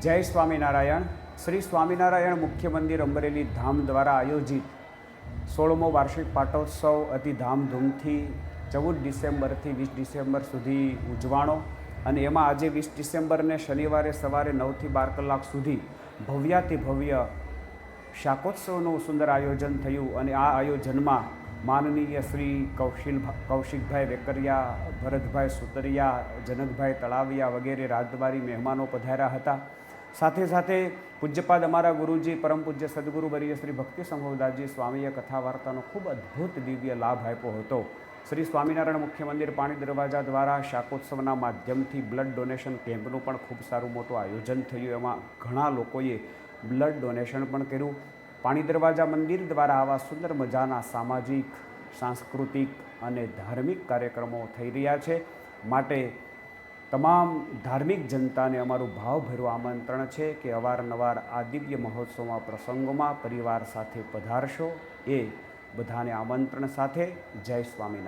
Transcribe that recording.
જય સ્વામિનારાયણ. શ્રી સ્વામિનારાયણ મુખ્ય મંદિર અમરેલી ધામ દ્વારા આયોજિત 16મો વાર્ષિક પાટોત્સવ અતિ ધામધૂમથી 14 ડિસેમ્બરથી 20 ડિસેમ્બર સુધી ઉજવાણો અને એમાં આજે 20 ડિસેમ્બરને શનિવારે સવારે 9થી 12 કલાક સુધી ભવ્યાતિ ભવ્ય શાકોત્સવનું સુંદર આયોજન થયું અને આ આયોજનમાં માનનીય શ્રી કૌશિકભાઈ વેકરિયા, ભરતભાઈ સુતરિયા, જનકભાઈ તળાવિયા વગેરે રાજદ્વારી મહેમાનો પધાર્યા હતા. સાથે સાથે પૂજ્યપાદ અમારા ગુરુજી પરમ પૂજ્ય સદગુરુ વર્ય શ્રી ભક્તિ સંભવદાસજી સ્વામીએ કથા વાર્તાનો ખૂબ અદ્ભુત દિવ્ય લાભ આપ્યો હતો. શ્રી સ્વામિનારાયણ મુખ્ય મંદિર પાણી દરવાજા દ્વારા શાકોત્સવના માધ્યમથી બ્લડ ડોનેશન કેમ્પનું પણ ખૂબ સારું મોટું આયોજન થયું. એમાં ઘણા લોકોએ બ્લડ ડોનેશન પણ કર્યું. પાણી દરવાજા મંદિર દ્વારા આવા સુંદર મજાના સામાજિક, સાંસ્કૃતિક અને ધાર્મિક કાર્યક્રમો થઈ રહ્યા છે. માટે તમામ ધાર્મિક જનતાને અમારું ભાવભર્યું આમંત્રણ છે કે અવારનવાર આ દિવ્ય મહોત્સવમાં પ્રસંગોમાં પરિવાર સાથે પધારશો. એ બધાને આમંત્રણ સાથે જય સ્વામિનારાયણ.